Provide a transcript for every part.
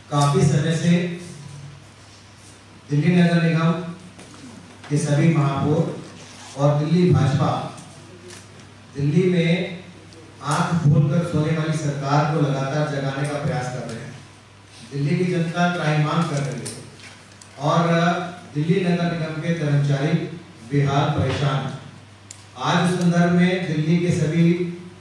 काफी समय से दिल्ली नगर निगम के सभी महापौर और दिल्ली भाजपा दिल्ली में आंख खोलकर सोने वाली सरकार को लगातार जगाने का प्रयास कर रहे हैं। दिल्ली की जनता त्राहिमाम कर रही है और दिल्ली नगर निगम के कर्मचारी बेहाल परेशान। आज उस संदर्भ में दिल्ली के सभी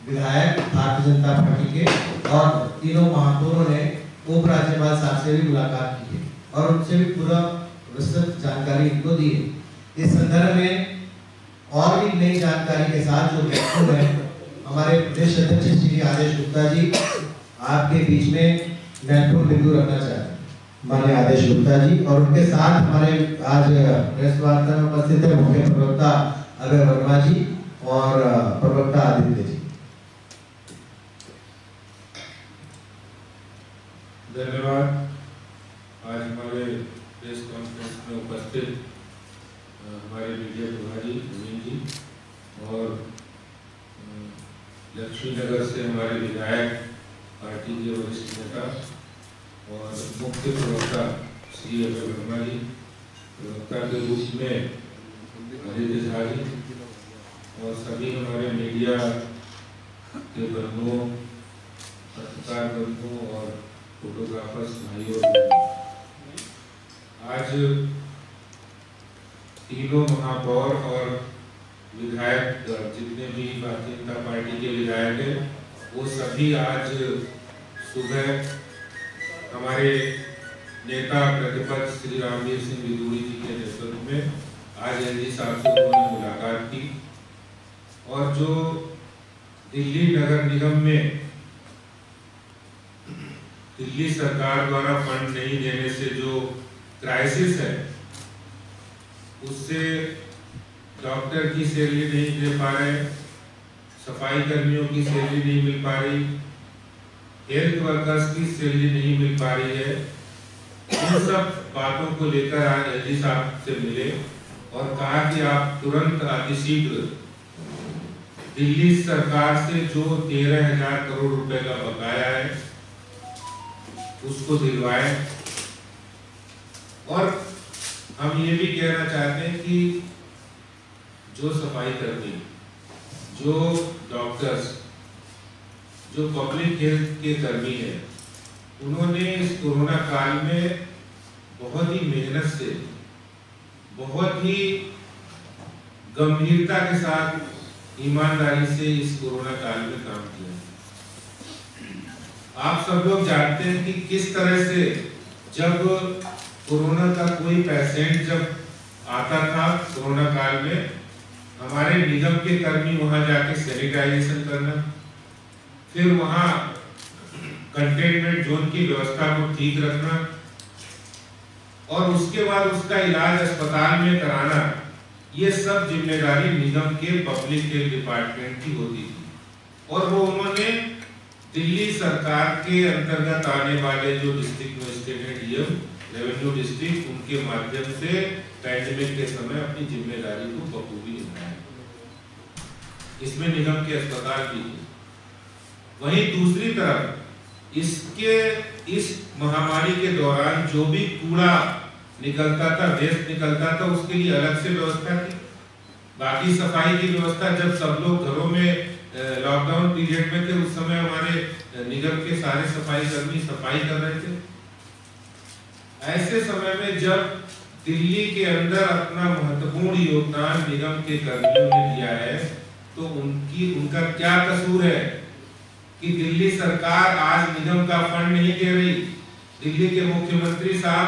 विधायक भारतीय जनता पार्टी के और तीनों महापौरों ने उपराज्यपाल साहब से भी मुलाकात की है और उनसे भी पूरा विस्तृत जानकारी इनको दी है। इस संदर्भ में और भी नई जानकारी के साथ जो मौजूद है हमारे प्रदेश अध्यक्ष श्री आदेश गुप्ता जी आपके बीच में महत्वपूर्ण बिंदु रखना चाहते हैं। माननीय आदेश गुप्ता जी और उनके साथ हमारे आज प्रेस वार्ता में उपस्थित है मुख्य प्रवक्ता अभय वर्मा जी और प्रवक्ता आदित्य जी। धन्यवाद। आज हमारे प्रेस कॉन्फ्रेंस में उपस्थित हमारे मीडिया प्रभारी अमीन जी और लक्ष्मी नगर से हमारे विधायक पार्टी के वरिष्ठ नेता और मुख्य प्रवक्ता श्री अभय वर्मा जी, प्रवक्ता के रूप में आदित्य झा जी और सभी हमारे मीडिया के बंधुओं, पत्रकार बंधुओं और फोटोग्राफर्स भाइयों, आज तीनों महापौर और विधायक जितने भी भारतीय जनता पार्टी के विधायक हैं वो सभी आज सुबह हमारे नेता प्रतिपक्ष श्री रामवीर सिंह विदुड़ी जी के नेतृत्व में आज एलजी साहब से उन्होंने मुलाकात की और जो दिल्ली नगर निगम में दिल्ली सरकार द्वारा फंड नहीं देने से जो क्राइसिस है उससे डॉक्टर की सैलरी नहीं दे पा रहे, सफाई कर्मियों की सैलरी नहीं मिल पा रही, हेल्थ वर्कर्स की सैलरी नहीं मिल पा रही है। इन सब बातों को लेकर आज एलजी साहब से मिले और कहा कि आप तुरंत अतिशीघ्र दिल्ली सरकार से जो 13,000 करोड़ रुपए का बकाया है उसको दिलवाएं। और हम ये भी कहना चाहते हैं कि जो सफाई कर्मी, जो डॉक्टर्स, जो पब्लिक हेल्थ के कर्मी हैं, उन्होंने इस कोरोना काल में बहुत ही मेहनत से, बहुत ही गंभीरता के साथ, ईमानदारी से इस कोरोना काल में काम किया। आप सब लोग जानते हैं कि किस तरह से जब कोरोना का कोई पेशेंट जब आता था कोरोना काल में, हमारे निगम के कर्मी वहां जाके सैनिटाइजेशन करना, फिर वहां कंटेनमेंट जोन की व्यवस्था को ठीक रखना और उसके बाद उसका इलाज अस्पताल में कराना, ये सब जिम्मेदारी निगम के पब्लिक हेल्थ डिपार्टमेंट की होती थी। और वो उन्होंने दिल्ली सरकार के अंतर्गत आने वाले जो district magistrate DM, revenue district, उनके माध्यम से पैंडेमिक के समय अपनी जिम्मेदारी को बखूबी निभाया। इसमें निगम के अस्पताल भी थे। वहीं दूसरी तरफ इस महामारी के दौरान जो भी कूड़ा निकलता था, वेस्ट निकलता था, उसके लिए अलग से व्यवस्था थी। बाकी सफाई की व्यवस्था जब सब लोग घरों में लॉकडाउन पीरियड में थे, उस समय हमारे निगम के सारे सफाई कर्मी सफाई कर रहे थे। ऐसे समय में जब दिल्ली के अंदर अपना महत्वपूर्ण योगदान निगम के कर्मियों ने दिया है, तो उनका क्या कसूर है कि दिल्ली सरकार आज निगम का फंड नहीं दे रही। दिल्ली के मुख्यमंत्री साहब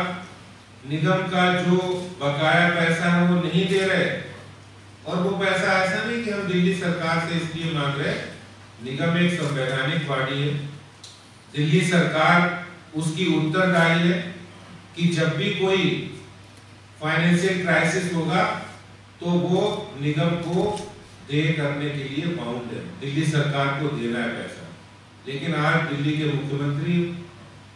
निगम का जो बकाया पैसा है वो नहीं दे रहे। और वो पैसा ऐसा नहीं कि हम दिल्ली सरकार से इसलिए मांग रहे। निगम एक संवैधानिक बॉडी है, दिल्ली सरकार उसकी उत्तरदायी है कि जब भी कोई फाइनेंशियल क्राइसिस होगा तो वो निगम को दे करने के लिए बाउंड है, दिल्ली सरकार को देना है पैसा। लेकिन आज दिल्ली के मुख्यमंत्री,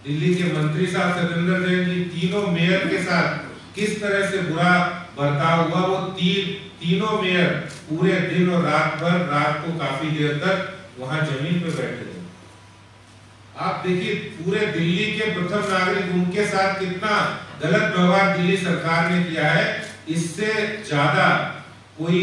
दिल्ली के मंत्री साहब सत्येंद्र जैन जी, तीनों मेयर के साथ किस तरह से बुरा बर्ताव हुआ। वो तीनों मेयर पूरे दिन और रात भर, रात को काफी देर तक वहां जमीन पे बैठे थे। आप देखिए पूरे दिल्ली के प्रथम नागरिक, उनके साथ कितना गलत व्यवहार दिल्ली सरकार ने किया है। इससे ज्यादा कोई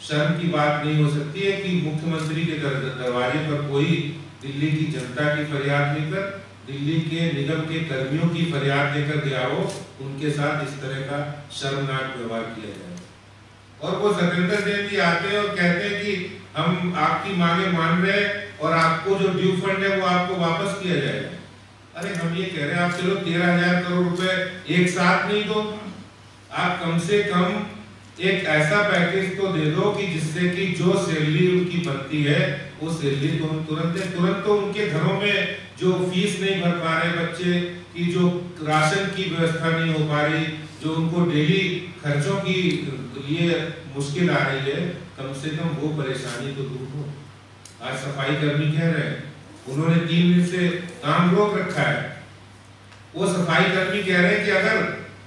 शर्म की बात नहीं हो सकती है कि मुख्यमंत्री के दरवाजे पर कोई दिल्ली की जनता की फरियाद लेकर, दिल्ली के निगम के कर्मियों की फरियाद लेकर गया हो, उनके साथ इस तरह का शर्मनाक व्यवहार किया जाए। और वो सत्येंद्र जैन जी आते हैं और कहते हैं कि हम आपकी मांगे मान रहे हैं और आपको जो ड्यू फंड है वो आपको वापस किया जाएगा। अरे हम ये कह रहे हैं आप चलो 13,000 करोड़ रुपए एक साथ नहीं दो, आप कम से कम एक ऐसा पैकेज तो दे दो कि जिससे कि जो सैलरी उनकी बनती है वो सैलरी तो तुरंत तो उनके घरों में जो फीस नहीं भर पा रहे बच्चे की, जो राशन की व्यवस्था नहीं हो पा रही, जो उनको डेली खर्चों की लिए मुश्किल आ रही है, कम से कम वो परेशानी तो दूर हो। आज सफाई कर्मी कह रहे हैं, उन्होंने 3 दिन से काम रोक रखा है। वो सफाई कर्मी कह रहे हैं कि अगर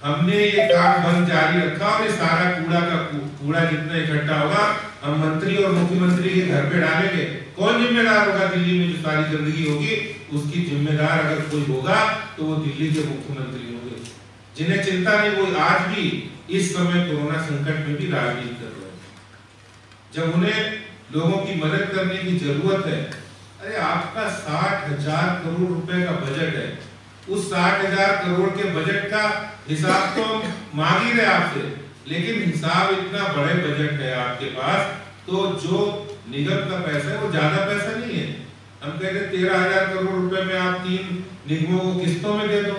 हमने ये काम बंद जारी रखा और ये सारा कूड़ा जितना इकट्ठा होगा हम मंत्री और मुख्यमंत्री के घर पे डालेंगे, कौन जिम्मेदार होगा? दिल्ली में जो सारी गंदगी होगी उसकी जिम्मेदार अगर कोई होगा तो वो दिल्ली के मुख्यमंत्री होंगे, जिन्हें चिंता नहीं। वो आज भी इस समय कोरोना संकट में भी राजनीति कर रहे हैं, जब उन्हें लोगों की मदद करने की जरूरत है। अरे आपका 60,000 करोड़ रुपए का बजट है, उस 60,000 करोड़ के बजट का हिसाब तो मांग ही रहे आपसे, लेकिन हिसाब इतना बड़े बजट है आपके पास, तो जो निगम का पैसा है वो ज्यादा पैसा नहीं है। हम कहते 13,000 करोड़ रुपए में आप 3 निगमों को किस्तों में दे दो,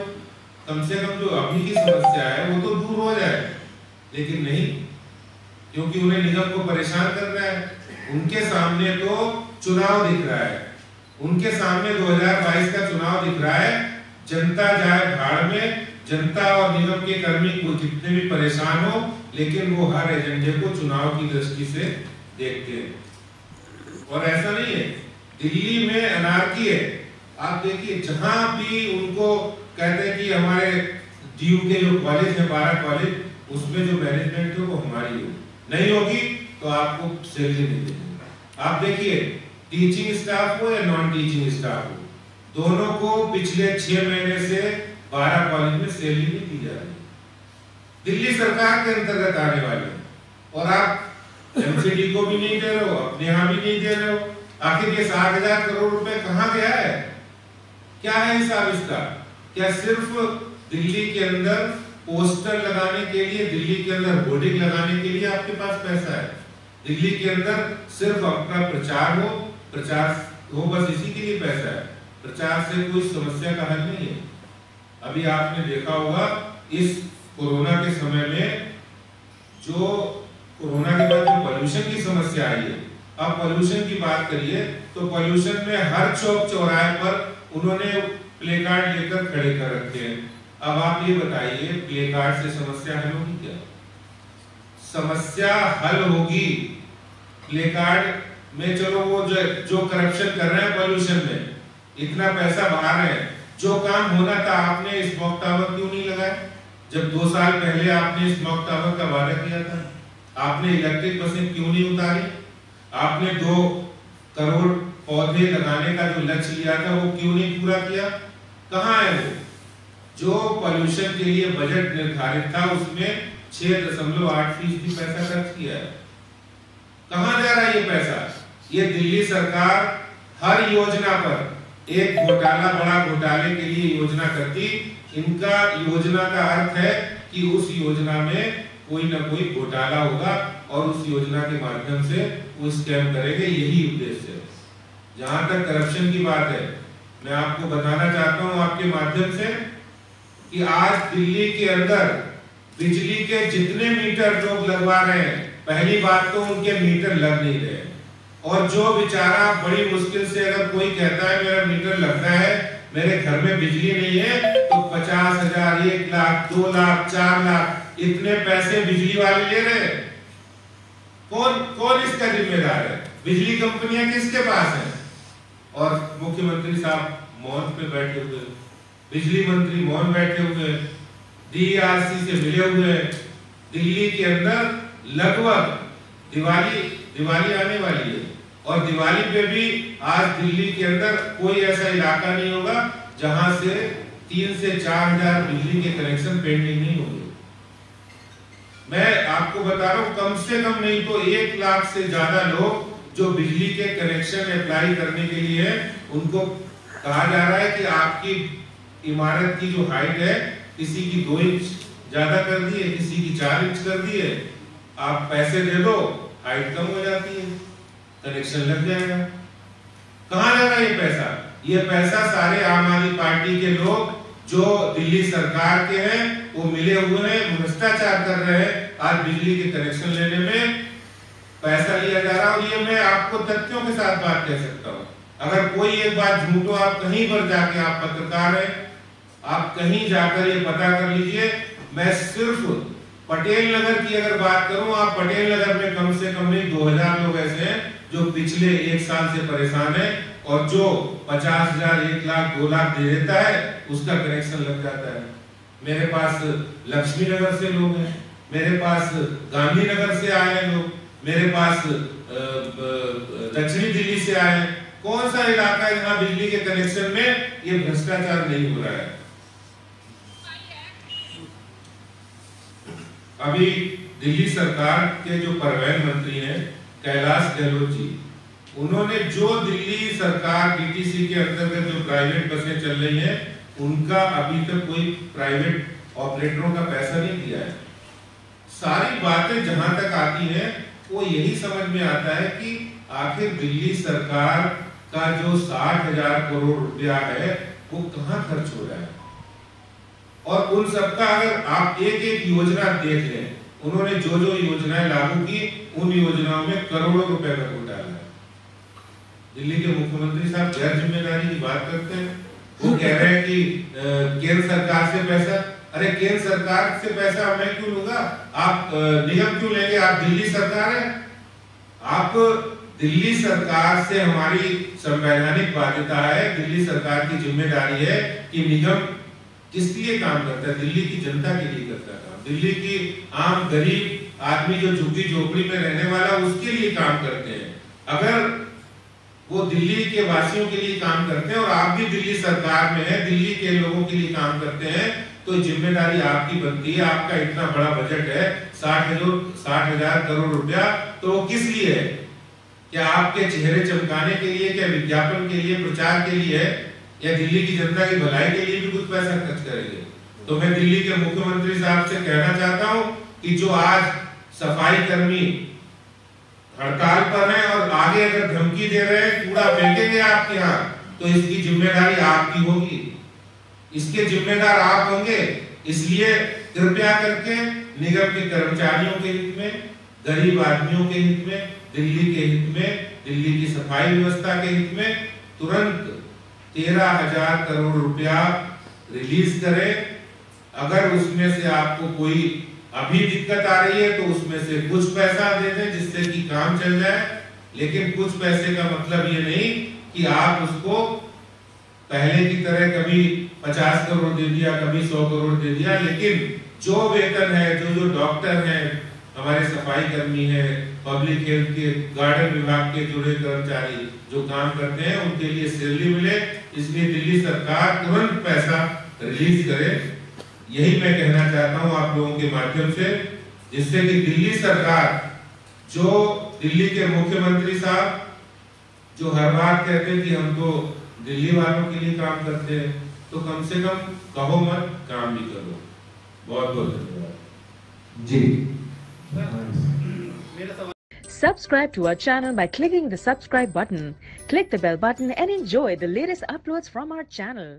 कम से कम जो अभी की समस्या है वो तो दूर हो जाए, लेकिन नहीं, क्योंकि उन्हें निगम को परेशान करना है। उनके सामने तो चुनाव दिख रहा है, उनके सामने 2022 का चुनाव दिख रहा है। जनता जाए भाड़ में, जनता और निगम के कर्मी को जितने भी परेशान हो, लेकिन वो हर एजेंडे को चुनाव की दृष्टि से देखते हैं। और ऐसा नहीं है, दिल्ली में अनारकी है। आप देखिए जहां भी उनको कहते हैं कि हमारे डीयू के जो कॉलेज है 12 कॉलेज, उसमें जो मैनेजमेंट है वो हमारी हो, नहीं होगी तो आपको सैलरी नहीं देंगे। आप देखिए टीचिंग स्टाफ हो या नॉन टीचिंग स्टाफ हो, दोनों को पिछले 6 महीने से 12 कॉलेज में सैलरी नहीं दी जा रही, दिल्ली सरकार के अंतर्गत आने वाले, और आप एमसीडी को भी नहीं दे रहे हो, अपने यहाँ भी नहीं दे रहे हो। आखिर ये 60,000 करोड़ रुपए कहाँ गया है? क्या है हिसाब इसका? क्या सिर्फ दिल्ली के अंदर पोस्टर लगाने के लिए, दिल्ली के अंदर होर्डिंग लगाने के लिए आपके पास पैसा है? दिल्ली के अंदर सिर्फ अपना प्रचार हो बस इसी के लिए पैसा है? प्रचार से कोई समस्या का हल नहीं है। अभी आपने देखा होगा इस कोरोना के समय में, जो कोरोना के बाद जो पॉल्यूशन की समस्या आई है, अब पॉल्यूशन की बात करिए तो पॉल्यूशन में हर चौक चौराहे पर उन्होंने प्ले कार्ड लेकर खड़े कर रखे हैं। अब आप ये बताइए प्ले कार्ड से समस्या हल होगी क्या? समस्या हल होगी प्ले कार्ड में। चलो वो जो करप्शन कर रहे हैं पॉल्यूशन में, इतना पैसा बहा रहे हैं, जो काम होना था आपने स्मोक टावर क्यों नहीं लगाया? जब 2 साल पहले आपने स्मोक टावर का वादा किया था, आपने इलेक्ट्रिक बसें क्यों नहीं उतारी? आपने 2 करोड़ पौधे लगाने का जो लक्ष्य लिया था वो क्यों नहीं पूरा किया? कहाँ है वो? जो पॉल्यूशन के लिए बजट निर्धारित था उसमें 6.8% पैसा खर्च किया है। कहाँ जा रहा है ये पैसा? ये दिल्ली सरकार हर योजना पर एक घोटाला, बड़ा घोटाले के लिए योजना करती। इनका योजना का अर्थ है कि उस योजना में कोई ना कोई घोटाला होगा और उस योजना के माध्यम से वो स्कैम करेंगे, यही उद्देश्य है। जहां तक करप्शन की बात है, मैं आपको बताना चाहता हूं आपके माध्यम से कि आज दिल्ली के अंदर बिजली के जितने मीटर लोग लगवा रहे हैं, पहली बात तो उनके मीटर लग नहीं रहे, और जो बेचारा बड़ी मुश्किल से अगर कोई कहता है मेरा मीटर लगता है, मेरे घर में बिजली नहीं है, तो 50,000, 1 लाख, 2 लाख, 4 लाख इतने पैसे बिजली वाले ले रहे हैं। कौन इसका जिम्मेदार है? बिजली कंपनियां किसके पास है? और मुख्यमंत्री साहब मौन पे बैठे हुए, बिजली मंत्री मौन बैठे हुए, डीआरसी से मिले हुए। दिल्ली के अंदर लगभग दिवाली आने वाली है और दिवाली पे भी आज दिल्ली के अंदर कोई ऐसा इलाका नहीं होगा जहां से 3 से 4 हजार बिजली के कनेक्शन पेंडिंग नहीं होंगे। मैं आपको बता रहा हूं, कम से कम नहीं तो 1 लाख से ज्यादा लोग जो बिजली के कनेक्शन अप्लाई करने के लिए है, उनको कहा जा रहा है कि आपकी इमारत की जो हाइट है, किसी की 2 इंच ज्यादा कर दी है, किसी की 4 इंच कर दी है, आप पैसे दे दो, हाइट कम हो जाती है, कनेक्शन लग जाएगा। कहां जा रहा है ये पैसा? ये पैसा सारे आम आदमी पार्टी के लोग जो दिल्ली सरकार के हैं, वो मिले हुए हैं, भ्रष्टाचार कर रहे हैं। आज बिजली के कनेक्शन लेने में पैसा लिया जा रहा है। और ये मैं आपको तथ्यों के साथ बात कह सकता हूँ। अगर कोई एक बात झूठो, आप कहीं पर जाके, आप पत्रकार हैं, आप कहीं जाकर ये पता कर लीजिए। मैं सिर्फ पटेल नगर की अगर बात करूं, आप पटेल नगर में कम से कम 2000 लोग ऐसे हैं जो पिछले 1 साल से परेशान है, और जो 50,000, 1 लाख, 2 लाख दे देता है, उसका कनेक्शन लग जाता है। मेरे पास लक्ष्मी नगर से लोग हैं, मेरे पास गांधीनगर से आए हैं लोग, मेरे पास दक्षिणी दिल्ली से आए हैं। कौन सा इलाका है जहां बिजली के कनेक्शन में ये भ्रष्टाचार नहीं हो रहा है? अभी दिल्ली सरकार के जो परिवहन मंत्री हैं कैलाश गहलोत जी, उन्होंने जो दिल्ली सरकार डीटीसी के अंतर्गत जो प्राइवेट बसें चल रही हैं, उनका अभी तक कोई प्राइवेट ऑपरेटरों का पैसा नहीं दिया है। सारी बातें जहां तक आती हैं, वो यही समझ में आता है कि आखिर दिल्ली सरकार का जो 60,000 करोड़ रुपया है, वो कहां खर्च हो रहा है। और उन सबका अगर आप एक एक योजना देख लें, उन्होंने जो जो योजनाएं लागू की, उन योजनाओं में करोड़ों रुपए का घोटाला है। दिल्ली के मुख्यमंत्री साहब गैर जिम्मेदारी की बात करते हैं। वो कह रहे हैं कि केंद्र सरकार से पैसा, अरे केंद्र सरकार से पैसा मैं क्यों लूंगा? आप निगम क्यों लेंगे? आप दिल्ली सरकार है। आप दिल्ली सरकार से हमारी संवैधानिक बाध्यता है, दिल्ली सरकार की जिम्मेदारी है कि निगम किस लिए काम करता है? दिल्ली की जनता के लिए करता है काम। दिल्ली की आम गरीब आदमी जो झुग्गी झोपड़ी में रहने वाला, उसके लिए काम करते हैं। अगर वो दिल्ली के वासियों के लिए काम करते हैं और आप भी दिल्ली सरकार में हैं, दिल्ली के लोगों के लिए काम करते हैं, तो जिम्मेदारी आपकी बनती है। आपका इतना बड़ा बजट है, 60,000 करोड़ रुपया, तो वो किस लिए है? क्या आपके चेहरे चमकाने के लिए, क्या विज्ञापन के लिए, प्रचार के लिए है, या दिल्ली की जनता की भलाई के लिए भी कुछ पैसा खर्च करेंगे? तो मैं दिल्ली के मुख्यमंत्री साहब से कहना चाहता हूं कि जो आज सफाई कर्मी हड़ताल पर हैं और आगे अगर धमकी दे रहे हैं, कूड़ा फेंकेंगे आपके यहाँ, तो इसकी जिम्मेदारी आपकी होगी, इसके जिम्मेदार आप होंगे। इसलिए कृपया करके निगम के कर्मचारियों के हित में, गरीब आदमियों के हित में, दिल्ली के हित में, दिल्ली की सफाई व्यवस्था के हित में तुरंत 13,000 करोड़ रुपया रिलीज करें। अगर उसमें से आपको कोई अभी दिक्कत आ रही है, तो उसमें से कुछ पैसा दे दें जिससे कि काम चल जाए। लेकिन कुछ पैसे का मतलब ये नहीं कि आप उसको पहले की तरह कभी 50 करोड़ दे दिया, कभी 100 करोड़ दे दिया। लेकिन जो वेतन है, जो डॉक्टर हैं, हमारे सफाई कर्मी हैं, पब्लिक हेल्थ के, गार्डन विभाग के जुड़े कर्मचारी जो काम करते हैं, उनके लिए सैलरी मिले। इसलिए दिल्ली सरकार तुरंत पैसा रिलीज करे। यही मैं कहना चाहता हूं आप लोगों के माध्यम से, जिससे कि दिल्ली सरकार, जो दिल्ली के मुख्यमंत्री साहब जो हर बात कहते हैं कि हम तो दिल्ली वालों के लिए काम करते हैं, तो कम से कम कहो मत, काम भी करो। बहुत बहुत धन्यवाद जी। Subscribe to our channel by clicking the subscribe button. Click the bell button and enjoy the latest uploads from our channel.